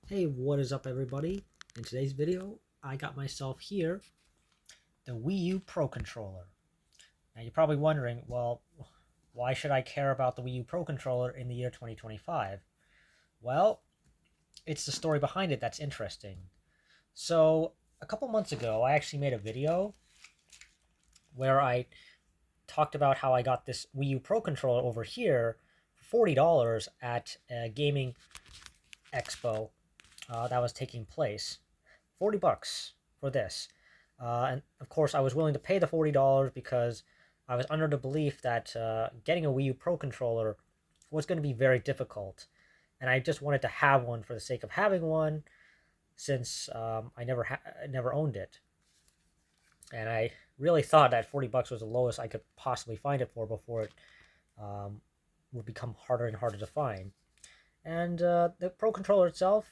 Hey, what is up everybody? In today's video, I got myself here the Wii U Pro Controller. Now you're probably wondering, well, why should I care about the Wii U Pro Controller in the year 2025? Well, it's the story behind it that's interesting. So, a couple months ago, I actually made a video where I talked about how I got this Wii U Pro Controller over here for $40 at a gaming expo that was taking place. 40 bucks for this. And of course, I was willing to pay the $40 because I was under the belief that getting a Wii U Pro controller was going to be very difficult. And I just wanted to have one for the sake of having one since I never owned it. And I really thought that 40 bucks was the lowest I could possibly find it for before it um, would become harder and harder to find. And the Pro controller itself,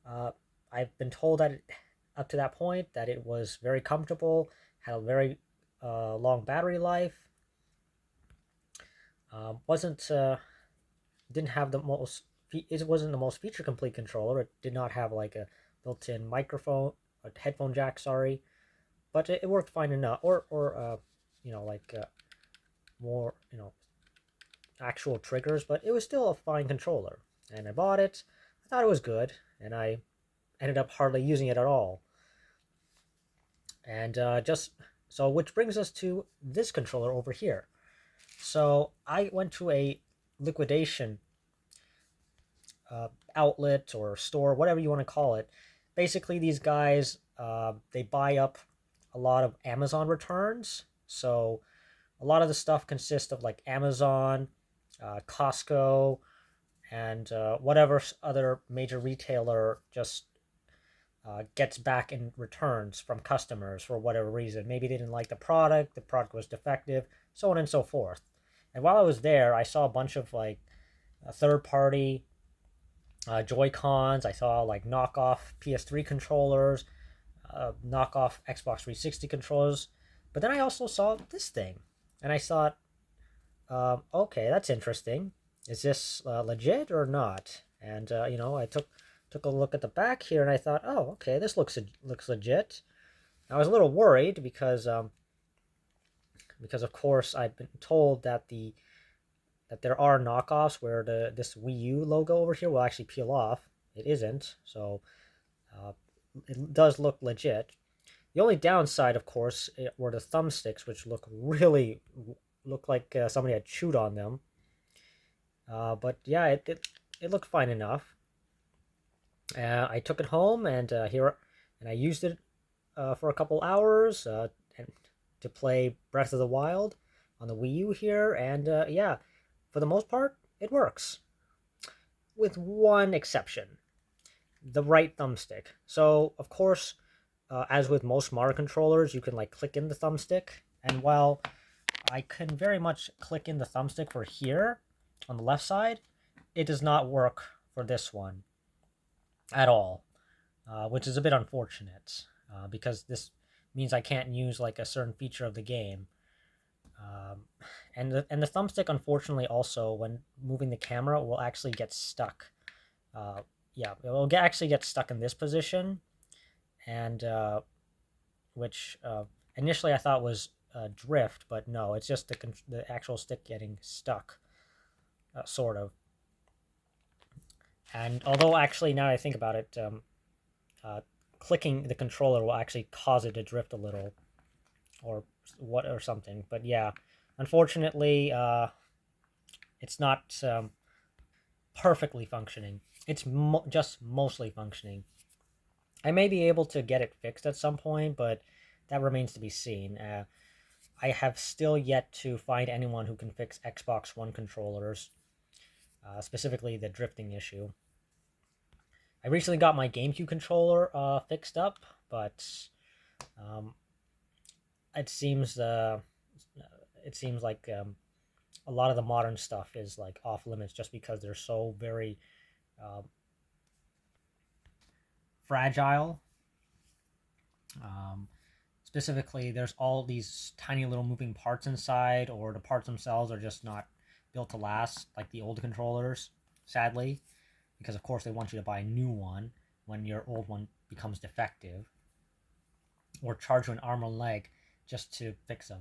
uh, I've been told that up to that point that it was very comfortable, had a very long battery life, wasn't didn't have the most. It wasn't the most feature complete controller. It did not have like a built-in microphone, a headphone jack. Sorry, but it worked fine enough. Or like more actual triggers, but it was still a fine controller. And I bought it. I thought it was good, and I ended up hardly using it at all. And just so, which brings us to this controller over here. So I went to a liquidation outlet or store, whatever you want to call it. Basically, these guys they buy up a lot of Amazon returns. So a lot of the stuff consists of like Amazon, Costco, and whatever other major retailer just gets back in returns from customers for whatever reason. Maybe they didn't like the product was defective, so on and so forth. And while I was there, I saw a bunch of like third party Joy Cons. I saw like knockoff PS3 controllers, knockoff Xbox 360 controllers. But then I also saw this thing, and I thought, okay, that's interesting. Is this legit or not? And I took a look at the back here, and I thought, oh, okay, this looks legit. I was a little worried because of course I've been told that there are knockoffs where this Wii U logo over here will actually peel off. It isn't, so uh, it does look legit. The only downside, of course, were the thumbsticks, which look like somebody had chewed on them. But yeah, it looked fine enough. I took it home and I used it for a couple hours and to play Breath of the Wild on the Wii U here, and yeah, for the most part, it works. With one exception, the right thumbstick. So of course, as with most Mario controllers, you can like click in the thumbstick, and while I can very much click in the thumbstick for here on the left side, it does not work for this one at all, which is a bit unfortunate because this means I can't use like a certain feature of the game. Um, and the thumbstick, unfortunately, also when moving the camera, will actually get stuck. Uh, yeah, it will actually get stuck in this position, and which initially I thought was drift, but no, it's just the actual stick getting stuck, sort of. And although actually now I think about it, uh, clicking the controller will actually cause it to drift a little, or something. But yeah, unfortunately, it's not perfectly functioning. It's just mostly functioning. I may be able to get it fixed at some point, but that remains to be seen. I have still yet to find anyone who can fix Xbox One controllers, specifically the drifting issue. I recently got my GameCube controller fixed up, but um, it seems uh, it seems like a lot of the modern stuff is like off limits just because they're so very uh, fragile. Um, Specifically, there's all these tiny little moving parts inside, or the parts themselves are just not built to last, like the old controllers, sadly. because of course they want you to buy a new one when your old one becomes defective, or charge you an arm and leg just to fix them.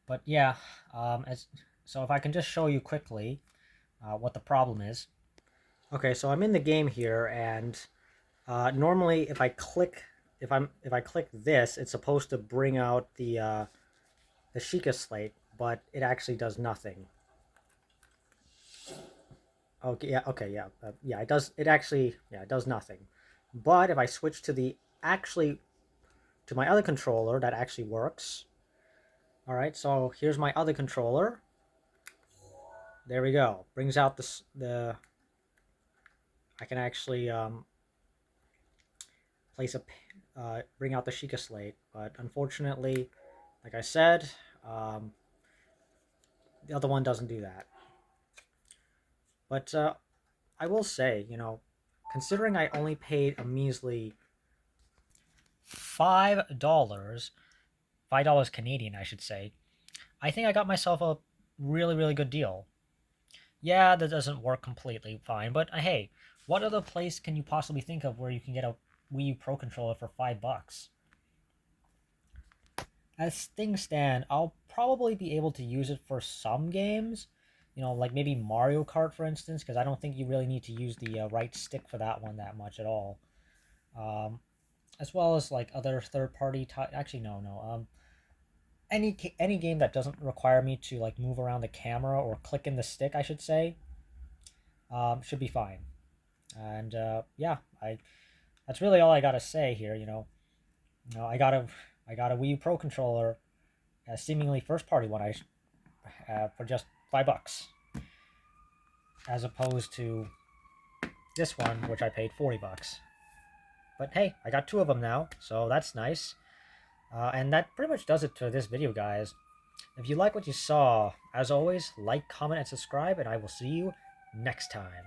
But yeah, so if I can just show you quickly what the problem is. Okay, so I'm in the game here, and normally if I click this, it's supposed to bring out the Sheikah slate, but it actually does nothing. Okay, yeah, okay, yeah, yeah. It does. It actually, yeah, it does nothing. But if I switch to my other controller, that actually works. All right, so here's my other controller. There we go. Brings out the. I can actually bring out the Sheikah slate, but unfortunately, like I said, the other one doesn't do that. But I will say, considering I only paid a measly $5, $5 Canadian, I should say, I think I got myself a really, really good deal. Yeah, that doesn't work completely fine, but hey, what other place can you possibly think of where you can get a Wii U Pro Controller for $5? As things stand, I'll probably be able to use it for some games, like maybe Mario Kart, for instance, because I don't think you really need to use the right stick for that one that much at all. Um, as well as like other third-party. Actually, no, no. Any game that doesn't require me to like move around the camera or click in the stick, I should say, should be fine. And yeah, that's really all I gotta say here. I got a Wii U Pro controller, a seemingly first party one, for just $5, as opposed to this one, which I paid $40. But hey, I got two of them now, so that's nice. And that pretty much does it for this video, guys. If you like what you saw, as always, like, comment, and subscribe, and I will see you next time.